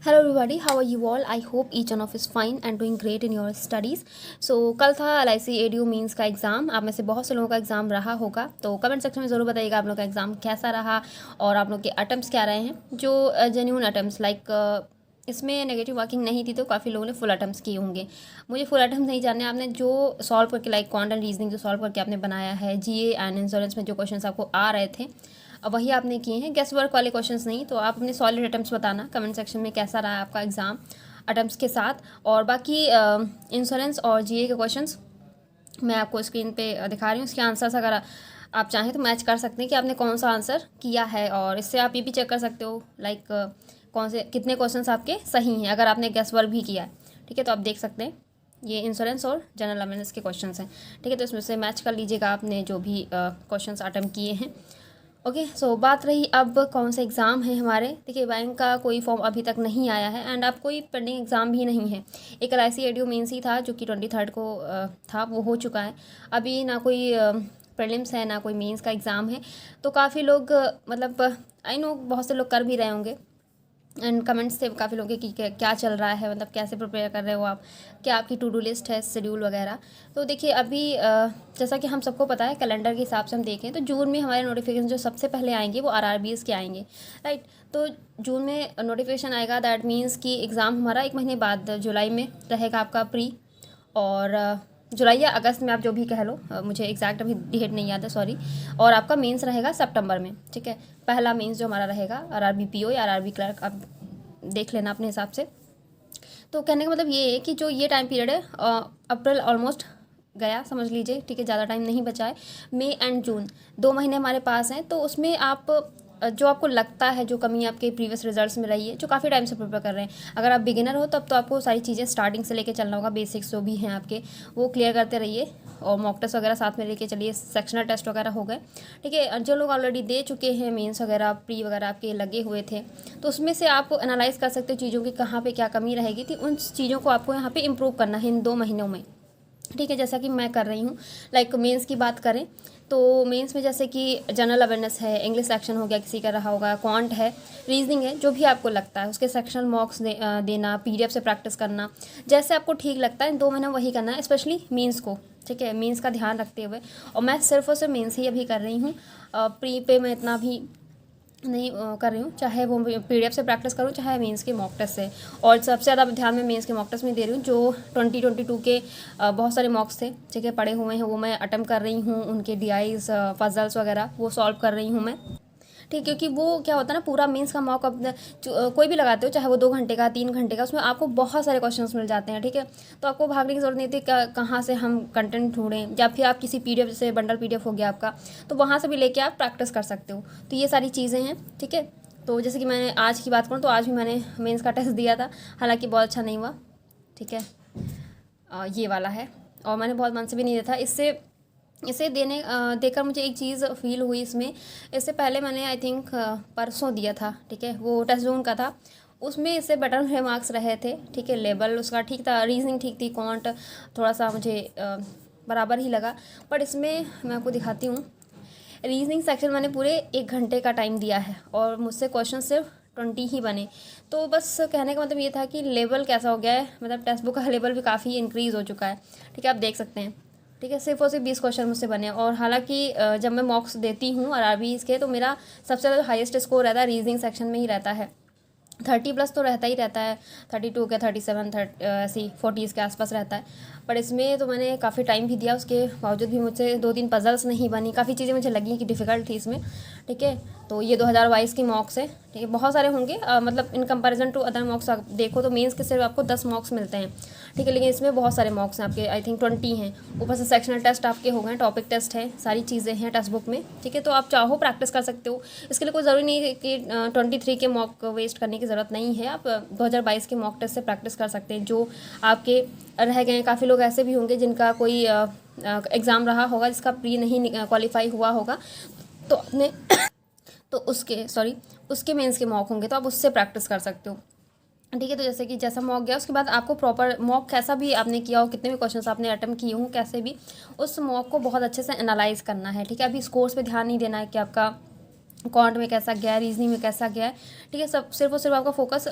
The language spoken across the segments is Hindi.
Hello everybody, how are you all? I hope each one of is fine and doing great in your studies. So कल था LIC ADU मीन्स का एग्ज़ाम। आप में से बहुत से लोगों का एग्ज़ाम रहा होगा, तो कमेंट सेक्शन में ज़रूर बताइएगा आप लोग का एग्ज़ाम कैसा रहा और आप लोग के अटैम्प्ट्स क्या रहे हैं। जो जेन्यून अटैम्प्ट्स लाइक इसमें नेगेटिव मार्किंग नहीं थी, तो काफ़ी लोगों ने फुल अटैम्प्ट्स किए होंगे। मुझे फुल अटैम्प्ट नहीं जानने, आपने जो सॉल्व करके लाइक क्वांट एंड रीजनिंग जो सॉल्व करके आपने बनाया है, GA एंड इंश्योरेंस में जो क्वेश्चन आपको आ रहे थे अब वही आपने किए हैं, गेस्ट वर्क वाले क्वेश्चंस नहीं। तो आप अपने सॉलिड अटैम्प्ट्स बताना कमेंट सेक्शन में कैसा रहा आपका एग्ज़ाम अटैम्प्ट्स के साथ। और बाकी इंश्योरेंस और GA के क्वेश्चंस मैं आपको स्क्रीन पे दिखा रही हूँ। इसके आंसर्स अगर आप चाहें तो मैच कर सकते हैं कि आपने कौन सा आंसर किया है, और इससे आप ये भी चेक कर सकते हो लाइक कौन से कितने क्वेश्चंस आपके सही हैं अगर आपने गेस्ट वर्क भी किया है। ठीक है, तो आप देख सकते हैं ये इंश्योरेंस और जनरल अवेयरनेस के क्वेश्चंस हैं। ठीक है, तो इसमें से मैच कर लीजिएगा आपने जो भी क्वेश्चंस अटेम्प्ट किए हैं। ओके, सो बात रही अब कौन से एग्ज़ाम है हमारे। देखिए, बैंक का कोई फॉर्म अभी तक नहीं आया है एंड अब कोई पेंडिंग एग्ज़ाम भी नहीं है। एक LIC ADU मेंस ही था जो कि 23 को था, वो हो चुका है। अभी ना कोई प्रीलिम्स है ना कोई मेंस का एग्ज़ाम है। तो काफ़ी लोग मतलब आई नो बहुत से लोग कर भी रहे होंगे एंड कमेंट्स थे काफ़ी लोगों के कि क्या चल रहा है, मतलब कैसे प्रिपेयर कर रहे हो आप, क्या आपकी टू डू लिस्ट है, शेड्यूल वगैरह। तो देखिए अभी जैसा कि हम सबको पता है कैलेंडर के हिसाब से हम देखें तो जून में हमारे नोटिफिकेशन जो सबसे पहले आएंगे वो RRBs के आएंगे, राइट। तो जून में नोटिफिकेशन आएगा, दैट मीन्स कि एग्ज़ाम हमारा एक महीने बाद जुलाई में रहेगा आपका प्री। और जुलाई या अगस्त में आप जो भी कह लो, मुझे एग्जैक्ट अभी डेट नहीं याद है, सॉरी। और आपका मेंस रहेगा सितंबर में। ठीक है, पहला मेंस जो हमारा रहेगा RRB PO या RRB क्लर्क, आप देख लेना अपने हिसाब से। तो कहने का मतलब ये है कि जो ये टाइम पीरियड है, अप्रैल ऑलमोस्ट गया समझ लीजिए। ठीक है, ज़्यादा टाइम नहीं बचा है। मई एंड जून 2 महीने हमारे पास हैं, तो उसमें आप जो आपको लगता है जो कमी आपके प्रीवियस रिजल्ट्स में रही है, जो काफ़ी टाइम से प्रिपेयर कर रहे हैं, अगर आप बिगिनर हो तब तो आपको सारी चीज़ें स्टार्टिंग से लेके चलना होगा। बेसिक्स जो भी हैं आपके वो क्लियर करते रहिए, और मॉक टेस्ट वगैरह साथ में लेके चलिए, सेक्शनल टेस्ट वगैरह हो गए। ठीक है, जो लोग ऑलरेडी दे चुके हैं मेंस वगैरह, प्री वगैरह आपके लगे हुए थे, तो उसमें से आप एनालाइज कर सकते हो चीज़ों की कहाँ पे क्या कमी रहेगी थी। उन चीज़ों को आपको यहाँ पे इम्प्रूव करना है इन 2 महीनों में। ठीक है, जैसा कि मैं कर रही हूँ। लाइक मेंस की बात करें तो मेंस में जैसे कि जनरल अवेयरनेस है, इंग्लिश सेक्शन हो गया किसी का रहा होगा, क्वांट है, रीजनिंग है, जो भी आपको लगता है उसके सेक्शनल मॉक्स देना, PDF से प्रैक्टिस करना, जैसे आपको ठीक लगता है इन 2 महीने वही करना है, स्पेशली मेंस को। ठीक है, मेंस का ध्यान रखते हुए। और मैं सिर्फ और सिर्फ मेंस ही अभी कर रही हूँ, प्री पे मैं इतना भी नहीं कर रही हूँ, चाहे वो PDF से प्रैक्टिस करूँ चाहे मेंस के मॉक टेस्ट से। और सबसे ज़्यादा ध्यान मैं मेंस के मॉक टेस्ट में दे रही हूँ। जो 2022 के बहुत सारे मॉक्स थे, ठीक है, पड़े हुए हैं, वो मैं अटेम्प्ट कर रही हूँ। उनके DIs पजल्स वगैरह वो सॉल्व कर रही हूँ मैं। ठीक, क्योंकि वो क्या होता है ना, पूरा मेंस का मॉक अपना कोई भी लगाते हो, चाहे वो 2 घंटे का 3 घंटे का, उसमें आपको बहुत सारे क्वेश्चंस मिल जाते हैं। ठीक है, तो आपको भागने की जरूरत नहीं थी कहाँ से हम कंटेंट ढूंढें, या फिर आप किसी PDF जैसे बंडल PDF हो गया आपका, तो वहाँ से भी लेके आप प्रैक्टिस कर सकते हो। तो ये सारी चीज़ें हैं। ठीक है, तो जैसे कि मैंने आज की बात करूँ तो आज भी मैंने मेंस का टेस्ट दिया था, हालांकि बहुत अच्छा नहीं हुआ। ठीक है, ये वाला है, और मैंने बहुत मन से भी नहीं दिया था। इससे इसे देकर मुझे एक चीज़ फील हुई इसमें। इससे पहले मैंने आई थिंक परसों दिया था, ठीक है, वो टेस्ट जोन का था, उसमें इससे बेटर मेरे मार्क्स रहे थे। ठीक है, लेवल उसका ठीक था, रीजनिंग ठीक थी, क्वांट थोड़ा सा मुझे बराबर ही लगा। बट इसमें मैं आपको दिखाती हूँ, रीजनिंग सेक्शन मैंने पूरे 1 घंटे का टाइम दिया है और मुझसे क्वेश्चन सिर्फ 20 ही बने। तो बस कहने का मतलब ये था कि लेवल कैसा हो गया है, मतलब टेक्स्ट बुक का लेवल भी काफ़ी इंक्रीज़ हो चुका है। ठीक है, आप देख सकते हैं। ठीक है, सिर्फ और सिर्फ 20 क्वेश्चन मुझसे बने। और हालांकि जब मैं मॉक्स देती हूँ RRBs के, तो मेरा सबसे ज़्यादा हाईएस्ट स्कोर रहता है रीजनिंग सेक्शन में ही रहता है। 30+ तो रहता ही रहता है, 32 के 37 ऐसी 40s के आसपास रहता है। पर इसमें तो मैंने काफ़ी टाइम भी दिया, उसके बावजूद भी मुझसे 2-3 पजल्स नहीं बनी, काफ़ी चीज़ें मुझे लगी कि डिफ़िकल्ट थी इसमें। ठीक है, तो ये 2022 की मॉक्स है। ठीक है, बहुत सारे होंगे, मतलब in comparison to other mocks आप देखो तो मेंस के सिर्फ आपको 10 मॉक्स मिलते हैं। ठीक है, लेकिन इसमें बहुत सारे मॉक्स हैं आपके, आई थिंक 20 हैं। ऊपर से सेक्शनल टेस्ट आपके हो गए, टॉपिक टेस्ट है, सारी चीज़ें हैं टेक्स्ट बुक में। ठीक है, तो आप चाहो प्रैक्टिस कर सकते हो। इसके लिए कोई ज़रूरी नहीं है कि 23 के मॉक वेस्ट करने की ज़रूरत नहीं है। आप 2022 के मॉक टेस्ट से प्रैक्टिस कर सकते हैं जो आपके रह गए हैं। काफ़ी लोग ऐसे भी होंगे जिनका कोई एग्ज़ाम रहा होगा जिसका प्री नहीं क्वालिफाई हुआ होगा, तो अपने तो उसके मेंस के मॉक होंगे, तो आप उससे प्रैक्टिस कर सकते हो। ठीक है, तो जैसे कि जैसा मॉक गया उसके बाद आपको प्रॉपर मॉक कैसा भी आपने किया हो, कितने भी क्वेश्चंस आपने अटेम्प्ट किए हों, कैसे भी उस मॉक को बहुत अच्छे से एनालाइज करना है। ठीक है, अभी स्कोर्स पे ध्यान नहीं देना है कि आपका क्वांट में कैसा गया है, रीजनिंग में कैसा गया है, ठीक है। सब सिर्फ और सिर्फ आपका फोकस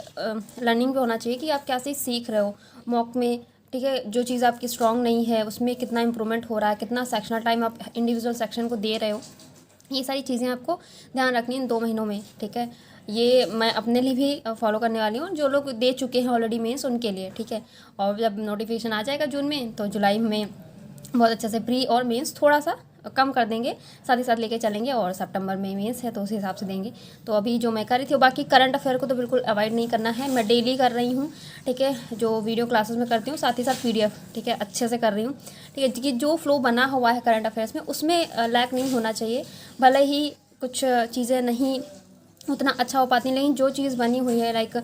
लर्निंग पे होना चाहिए कि आप क्या चीज़ सीख रहे हो मॉक में, ठीक है। जो चीज़ आपकी स्ट्रांग नहीं है उसमें कितना इंप्रूवमेंट हो रहा है, कितना सेक्शनल टाइम आप इंडिविजुअल सेक्शन को दे रहे हो, ये सारी चीज़ें आपको ध्यान रखनी इन 2 महीनों में, ठीक है। ये मैं अपने लिए भी फॉलो करने वाली हूँ, जो लोग दे चुके हैं ऑलरेडी मेंस उनके लिए, ठीक है। और जब नोटिफिकेशन आ जाएगा जून में तो जुलाई में बहुत अच्छे से प्री और मेंस थोड़ा सा कम कर देंगे, साथ ही साथ लेके चलेंगे, और सितंबर में मेंस है तो उस हिसाब से देंगे। तो अभी जो मैं कर रही थी, बाकी करंट अफेयर को तो बिल्कुल अवॉइड नहीं करना है, मैं डेली कर रही हूँ, ठीक है। जो वीडियो क्लासेस में करती हूँ, साथ ही साथ PDF, ठीक है, अच्छे से कर रही हूँ, ठीक है। कि जो फ्लो बना हुआ है करंट अफेयर्स में उसमें लैक नहीं होना चाहिए, भले ही कुछ चीज़ें नहीं उतना अच्छा हो पाती, लेकिन जो चीज़ बनी हुई है लाइक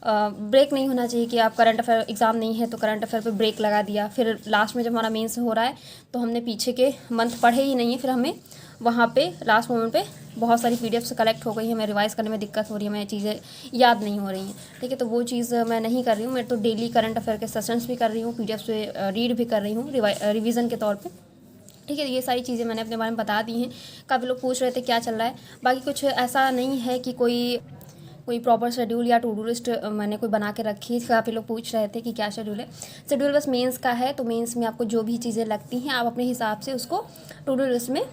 ब्रेक नहीं होना चाहिए कि आप करंट अफेयर एग्ज़ाम नहीं है तो करंट अफेयर पे ब्रेक लगा दिया, फिर लास्ट में जब हमारा मेंस हो रहा है तो हमने पीछे के मंथ पढ़े ही नहीं है, फिर हमें वहाँ पे लास्ट मोमेंट पे बहुत सारी PDFs कलेक्ट हो गई है, हमें रिवाइज़ करने में दिक्कत हो रही है, हमें चीज़ें याद नहीं हो रही हैं, ठीक है। तो वो चीज़ मैं नहीं कर रही हूँ, मैं तो डेली करंट अफेयर के सेशंस भी कर रही हूँ, PDFs पे रीड भी कर रही हूँ रिवीजन के तौर पर, ठीक है। ये सारी चीज़ें मैंने अपने बारे में बता दी हैं। काफ़ी लोग पूछ रहे थे क्या चल रहा है, बाकी कुछ ऐसा नहीं है कि कोई प्रॉपर शेड्यूल या टू डू लिस्ट मैंने कोई बना के रखी है। काफ़ी लोग पूछ रहे थे कि क्या शेड्यूल है। शेड्यूल बस मेंस का है, तो मेंस में आपको जो भी चीज़ें लगती हैं आप अपने हिसाब से उसको टू डू लिस्ट में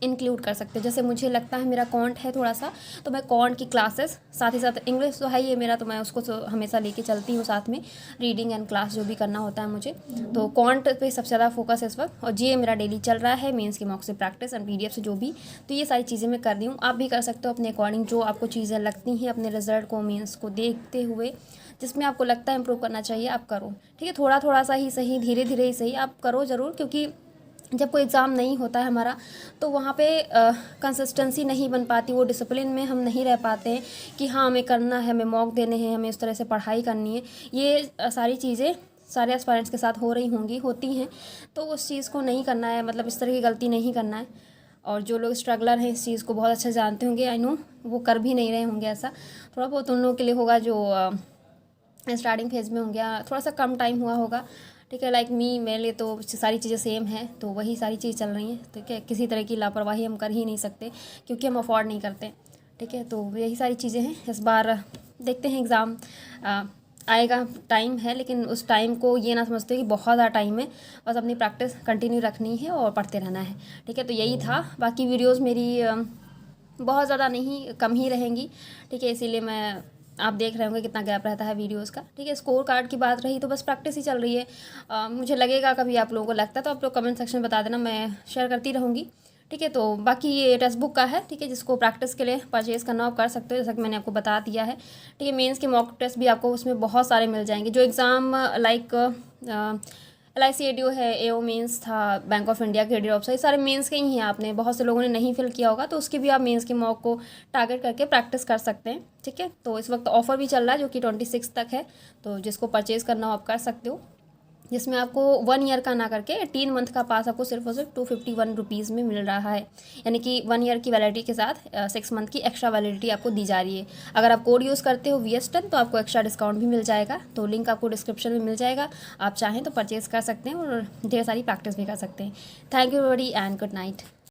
इंक्लूड कर सकते हैं। जैसे मुझे लगता है मेरा कॉन्ट है थोड़ा सा, तो मैं कॉन्ट की क्लासेस, साथ ही साथ इंग्लिश तो है ही है मेरा, तो मैं उसको हमेशा लेके चलती हूँ साथ में, रीडिंग एंड क्लास जो भी करना होता है मुझे, तो कॉन्ट पे सबसे ज़्यादा फोकस है इस वक्त। और GA मेरा डेली चल रहा है, मेंस के मॉक से प्रैक्टिस एंड PDF से जो भी, तो ये सारी चीज़ें मैं कर रही हूँ। आप भी कर सकते हो अपने अकॉर्डिंग, जो आपको चीज़ें लगती हैं अपने रिजल्ट को, मेंस को देखते हुए, जिसमें आपको लगता है इंप्रूव करना चाहिए आप करो, ठीक है। थोड़ा थोड़ा सा ही सही, धीरे धीरे ही सही, आप करो ज़रूर, क्योंकि जब कोई एग्ज़ाम नहीं होता है हमारा तो वहाँ पे कंसिस्टेंसी नहीं बन पाती, वो डिसिप्लिन में हम नहीं रह पाते हैं कि हाँ हमें करना है, हमें मॉक देने हैं, हमें इस तरह से पढ़ाई करनी है। ये सारी चीज़ें सारे एस्पायरेंट्स के साथ हो रही होंगी, होती हैं, तो उस चीज़ को नहीं करना है, मतलब इस तरह की गलती नहीं करना है। और जो लोग स्ट्रगलर हैं इस चीज़ को बहुत अच्छा जानते होंगे, आई नो, वो कर भी नहीं रहे होंगे ऐसा, थोड़ा बहुत उन लोगों के लिए होगा जो स्टार्टिंग फेज़ में होंगे, थोड़ा सा कम टाइम हुआ होगा, ठीक है। लाइक मेरे लिए तो सारी चीज़ें सेम है, तो वही सारी चीज़ चल रही हैं, ठीक है। किसी तरह की लापरवाही हम कर ही नहीं सकते क्योंकि हम अफोर्ड नहीं करते, ठीक है। तो यही सारी चीज़ें हैं। इस बार देखते हैं, एग्ज़ाम आएगा, टाइम है, लेकिन उस टाइम को ये ना समझते कि बहुत ज़्यादा टाइम है, बस अपनी प्रैक्टिस कंटिन्यू रखनी है और पढ़ते रहना है, ठीक है। तो यही था, बाकी वीडियोज़ मेरी बहुत ज़्यादा नहीं, कम ही रहेंगी, ठीक है। इसीलिए मैं, आप देख रहे होंगे कितना गैप रहता है वीडियोस का, ठीक है। स्कोर कार्ड की बात रही तो बस प्रैक्टिस ही चल रही है। मुझे लगेगा कभी आप लोगों को लगता है तो आप लोग कमेंट सेक्शन में बता देना, मैं शेयर करती रहूँगी, ठीक है। तो बाकी ये टेक्स्ट बुक का है, ठीक है, जिसको प्रैक्टिस के लिए परचेज़ करना आप कर सकते हो, जैसा कि मैंने आपको बता दिया है, ठीक है। मेंस के मॉक टेस्ट भी आपको उसमें बहुत सारे मिल जाएंगे, जो एग्ज़ाम लाइक LIC ADO है, AO मेंस था, bank of India, credit officer, ये सारे मेंस के ही हैं। आपने बहुत से लोगों ने नहीं फिल किया होगा, तो उसके भी आप मेंस के मॉक को टारगेट करके प्रैक्टिस कर सकते हैं, ठीक है। तो इस वक्त ऑफर भी चल रहा है जो कि 26 तक है, तो जिसको परचेज़ करना हो आप कर सकते हो, जिसमें आपको 1 ईयर का ना करके 18 मंथ का पास आपको सिर्फ और सिर्फ 251 रुपीज़ में मिल रहा है, यानी कि 1 ईयर की वैलिडिटी के साथ 6 मंथ की एक्स्ट्रा वैलिडिटी आपको दी जा रही है। अगर आप कोड यूज़ करते हो VS10 तो आपको एक्स्ट्रा डिस्काउंट भी मिल जाएगा, तो लिंक आपको डिस्क्रिप्शन में मिल जाएगा, आप चाहें तो परचेज़ कर सकते हैं और ढेर सारी प्रैक्टिस भी कर सकते हैं। Thank you everybody and good night.